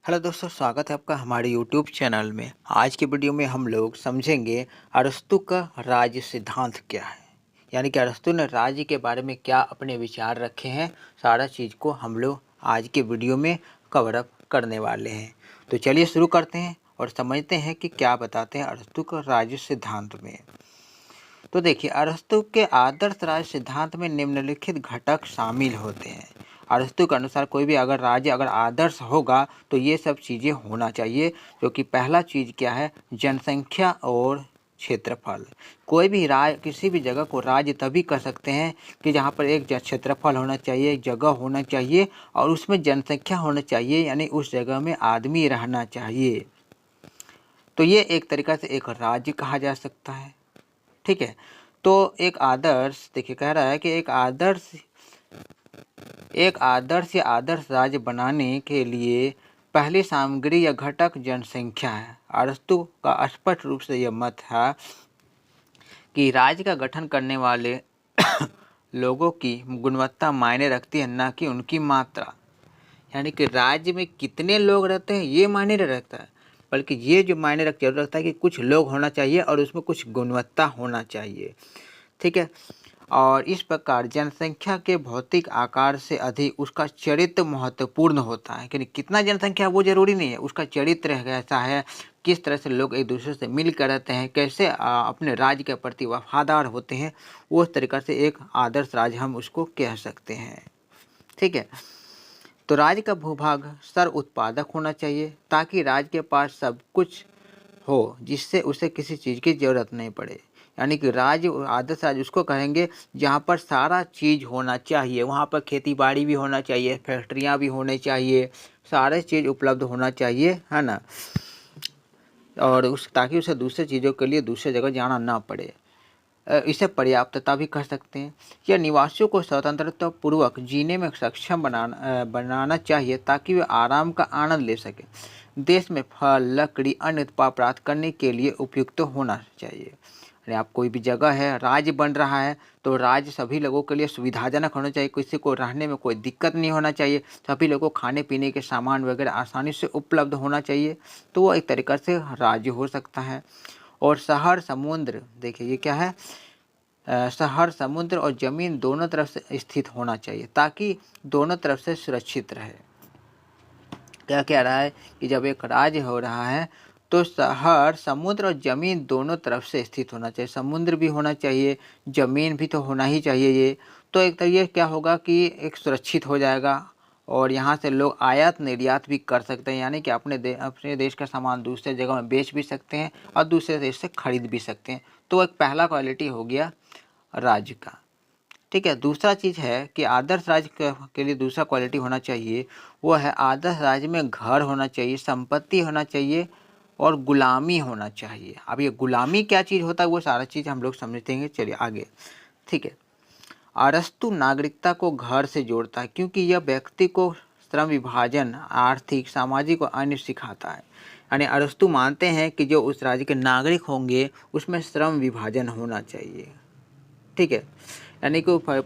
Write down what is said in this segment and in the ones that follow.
Hello दोस्तों, स्वागत है आपका हमारे यूट्यूब चैनल में। आज की वीडियो में हम लोग समझेंगे अरस्तू का राज्य सिद्धांत क्या है, यानी कि अरस्तू ने राज्य के बारे में क्या अपने विचार रखे हैं। सारा चीज़ को हम लोग आज के वीडियो में कवर अप करने वाले हैं। तो चलिए शुरू करते हैं और समझते हैं कि क्या बताते हैं अरस्तू का राज्य सिद्धांत में। तो देखिए, अरस्तू के आदर्श राज्य सिद्धांत में निम्नलिखित घटक शामिल होते हैं। अरस्तू के अनुसार कोई भी अगर राज्य अगर आदर्श होगा तो ये सब चीज़ें होना चाहिए, जो कि पहला चीज़ क्या है, जनसंख्या और क्षेत्रफल। कोई भी राज्य किसी भी जगह को राज्य तभी कर सकते हैं कि जहाँ पर एक क्षेत्रफल होना चाहिए, एक जगह होना चाहिए और उसमें जनसंख्या होना चाहिए, यानी उस जगह में आदमी रहना चाहिए। तो ये एक तरीक़ा से एक राज्य कहा जा सकता है। ठीक है। तो एक आदर्श, देखिए कह रहा है कि एक आदर्श या आदर्श राज्य बनाने के लिए पहली सामग्री या घटक जनसंख्या है। अरस्तू का स्पष्ट रूप से यह मत है कि राज्य का गठन करने वाले लोगों की गुणवत्ता मायने रखती है, न कि उनकी मात्रा। यानी कि राज्य में कितने लोग रहते हैं ये मायने नहीं रखता है, बल्कि ये जो मायने जरूर रखता है कि कुछ लोग होना चाहिए और उसमें कुछ गुणवत्ता होना चाहिए। ठीक है। और इस प्रकार जनसंख्या के भौतिक आकार से अधिक उसका चरित्र महत्वपूर्ण होता है। कि कितना जनसंख्या वो जरूरी नहीं है, उसका चरित्र कैसा है, किस तरह से लोग एक दूसरे से मिल कर रहते हैं, कैसे अपने राज्य के प्रति वफादार होते हैं, उस तरीक़ा से एक आदर्श राज्य हम उसको कह सकते हैं। ठीक है। तो राज्य का भूभाग सर्व उत्पादक होना चाहिए, ताकि राज्य के पास सब कुछ हो जिससे उसे किसी चीज़ की ज़रूरत नहीं पड़े। यानी कि राज्य, आदर्श राज्य उसको कहेंगे जहाँ पर सारा चीज़ होना चाहिए। वहाँ पर खेती बाड़ी भी होना चाहिए, फैक्ट्रियाँ भी होने चाहिए, सारे चीज़ उपलब्ध होना चाहिए, है ना। और ताकि उसे दूसरे चीज़ों के लिए दूसरे जगह जाना ना पड़े। इसे पर्याप्तता भी कह सकते हैं। यह निवासियों को स्वतंत्रता पूर्वक जीने में सक्षम बनाना चाहिए, ताकि वे आराम का आनंद ले सकें। देश में फल, लकड़ी, अन्य उत्पाद प्राप्त करने के लिए उपयुक्त होना चाहिए। आप कोई भी जगह है, राज्य बन रहा है, तो राज्य सभी लोगों के लिए सुविधाजनक होना चाहिए। किसी को रहने में कोई दिक्कत नहीं होना चाहिए। सभी लोगों को खाने पीने के सामान वगैरह आसानी से उपलब्ध होना चाहिए। तो वो एक तरीक़ा से राज्य हो सकता है। और शहर, समुद्र, देखिए ये क्या है, शहर, समुद्र और ज़मीन दोनों तरफ से स्थित होना चाहिए, ताकि दोनों तरफ से सुरक्षित रहे। क्या कह रहा है कि जब एक राज्य हो रहा है तो शहर, समुद्र और ज़मीन दोनों तरफ से स्थित होना चाहिए। समुद्र भी होना चाहिए, ज़मीन भी तो होना ही चाहिए। ये तो एक तरीके क्या होगा कि एक सुरक्षित हो जाएगा और यहाँ से लोग आयात निर्यात भी कर सकते हैं। यानी कि अपने देश का सामान दूसरे जगह में बेच भी सकते हैं और दूसरे देश से खरीद भी सकते हैं। तो एक पहला क्वालिटी हो गया राज्य का। ठीक है। दूसरा चीज़ है कि आदर्श राज्य के लिए दूसरा क्वालिटी होना चाहिए, वो है आदर्श राज्य में घर होना चाहिए, संपत्ति होना चाहिए और गुलामी होना चाहिए। अब ये गुलामी क्या चीज़ होता है वो सारा चीज़ हम लोग समझेंगे। चलिए आगे। ठीक है। अरस्तु नागरिकता को घर से जोड़ता है, क्योंकि यह व्यक्ति को श्रम विभाजन, आर्थिक, सामाजिक और अन्य सिखाता है। यानी अरस्तु मानते हैं कि जो उस राज्य के नागरिक होंगे उसमें श्रम विभाजन होना चाहिए। ठीक है। यानी कि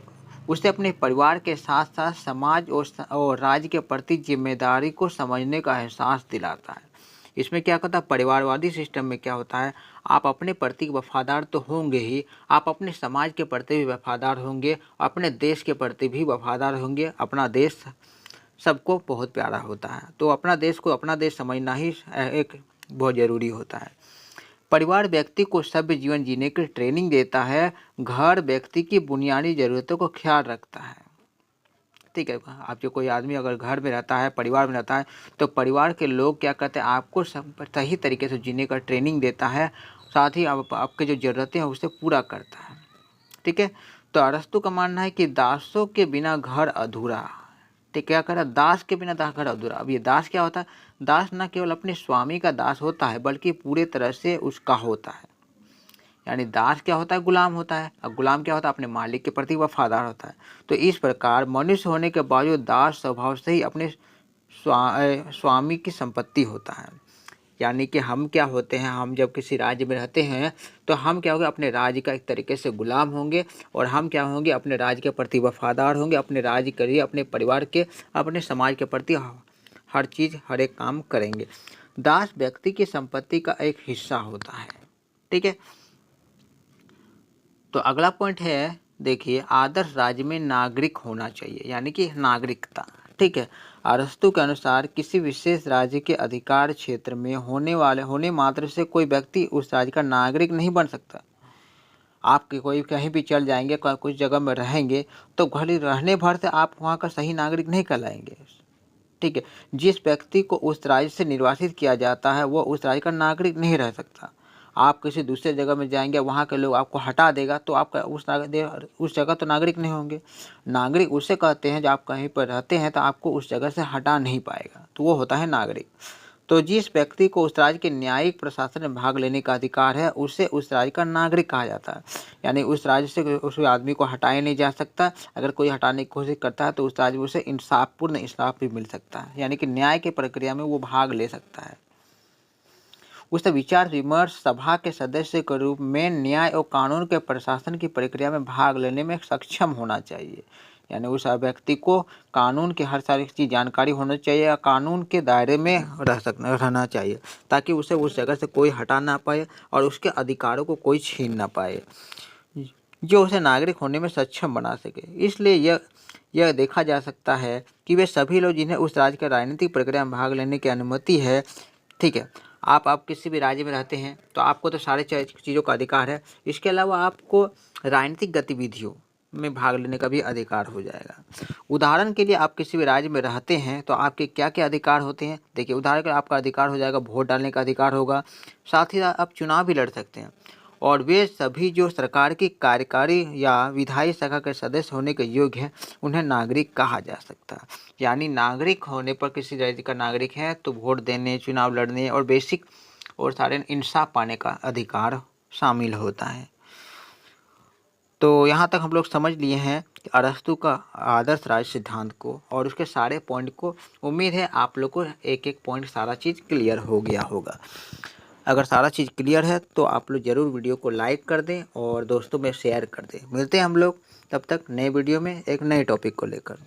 उसे अपने परिवार के साथ साथ समाज और राज्य के प्रति जिम्मेदारी को समझने का एहसास दिलाता है। इसमें क्या होता है, परिवारवादी सिस्टम में क्या होता है, आप अपने प्रति वफादार तो होंगे ही, आप अपने समाज के प्रति भी वफादार होंगे, अपने देश के प्रति भी वफादार होंगे। अपना देश सबको बहुत प्यारा होता है, तो अपना देश को अपना देश समझना ही एक बहुत ज़रूरी होता है। परिवार व्यक्ति को सभ्य जीवन जीने की ट्रेनिंग देता है। घर व्यक्ति की बुनियादी ज़रूरतों को ख्याल रखता है। ठीक है। आप जो कोई आदमी अगर घर में रहता है, परिवार में रहता है, तो परिवार के लोग क्या करते हैं, आपको सही तरीके से जीने का ट्रेनिंग देता है, साथ ही आपके जो ज़रूरतें हैं उसे पूरा करता है। ठीक है। तो अरस्तु का मानना है कि दासों के बिना घर अधूरा। ठीक, क्या करा, दास के बिना घर अधूरा। अब ये दास क्या होता है, दास न केवल अपने स्वामी का दास होता है, बल्कि पूरे तरह से उसका होता है। यानी दास क्या होता है, गुलाम होता है, और गुलाम क्या होता है, अपने मालिक के प्रति वफादार होता है। तो इस प्रकार मनुष्य होने के बावजूद दास स्वभाव से ही अपने स्वामी की संपत्ति होता है। यानी कि हम क्या होते हैं, हम जब किसी राज्य में रहते हैं तो हम क्या होंगे, अपने राज्य का एक तरीके से गुलाम होंगे, और हम क्या होंगे, अपने राज्य के प्रति वफादार होंगे, अपने राज्य के लिए, अपने परिवार के, अपने समाज के प्रति हर चीज़ हर एक काम करेंगे। दास व्यक्ति की संपत्ति का एक हिस्सा होता है। ठीक है, तो अगला पॉइंट है, देखिए, आदर्श राज्य में नागरिक होना चाहिए, यानी कि नागरिकता। ठीक है, अरस्तु के अनुसार किसी विशेष राज्य के अधिकार क्षेत्र में होने मात्र से कोई व्यक्ति उस राज्य का नागरिक नहीं बन सकता। आप कोई कहीं भी चल जाएंगे, कुछ जगह में रहेंगे, तो खाली रहने भर से आप वहाँ का सही नागरिक नहीं कहलाएंगे। ठीक है, जिस व्यक्ति को उस राज्य से निर्वासित किया जाता है वो उस राज्य का नागरिक नहीं रह सकता। आप किसी दूसरे जगह में जाएंगे, वहाँ के लोग आपको हटा देगा तो आपका उस जगह तो नागरिक नहीं होंगे। नागरिक उसे कहते हैं, जब आप कहीं पर रहते हैं तो आपको उस जगह से हटा नहीं पाएगा, तो वो होता है नागरिक। तो जिस व्यक्ति को उस राज्य के न्यायिक प्रशासन में भाग लेने का अधिकार है उसे उस राज्य का नागरिक कहा जाता है। यानी उस राज्य से उस आदमी को हटाया नहीं जा सकता। अगर कोई हटाने की कोशिश करता है तो उस राज्य में उसे पूर्ण इंसाफ भी मिल सकता है, यानी कि न्याय की प्रक्रिया में वो भाग ले सकता है। उसे विचार विमर्श सभा के सदस्य के रूप में न्याय और कानून के प्रशासन की प्रक्रिया में भाग लेने में सक्षम होना चाहिए। यानी उस व्यक्ति को कानून की हर सारी चीज़ जानकारी होनी चाहिए या कानून के दायरे में रहना चाहिए, ताकि उसे उस जगह से कोई हटा ना पाए और उसके अधिकारों को कोई छीन ना पाए, जो उसे नागरिक होने में सक्षम बना सके। इसलिए यह देखा जा सकता है कि वे सभी लोग जिन्हें उस राज्य के राजनीतिक प्रक्रिया में भाग लेने की अनुमति है। ठीक है, आप किसी भी राज्य में रहते हैं तो आपको तो सारे चीज़ों का अधिकार है। इसके अलावा आपको राजनीतिक गतिविधियों में भाग लेने का भी अधिकार हो जाएगा। उदाहरण के लिए, आप किसी भी राज्य में रहते हैं तो आपके क्या क्या अधिकार होते हैं। देखिए, उदाहरण के लिए आपका अधिकार हो जाएगा, वोट डालने का अधिकार होगा, साथ ही साथ आप चुनाव भी लड़ सकते हैं, और वे सभी जो सरकार की कार्यकारी या विधायी शाखा के सदस्य होने के योग्य हैं उन्हें नागरिक कहा जा सकता है। यानी नागरिक होने पर, किसी राज्य का नागरिक है तो वोट देने, चुनाव लड़ने और बेसिक और सारे इंसाफ पाने का अधिकार शामिल होता है। तो यहाँ तक हम लोग समझ लिए हैं कि अरस्तु का आदर्श राज्य सिद्धांत को और उसके सारे पॉइंट को। उम्मीद है आप लोग को एक एक पॉइंट सारा चीज़ क्लियर हो गया होगा। अगर सारा चीज़ क्लियर है तो आप लोग ज़रूर वीडियो को लाइक कर दें और दोस्तों में शेयर कर दें। मिलते हैं हम लोग तब तक नए वीडियो में एक नए टॉपिक को लेकर।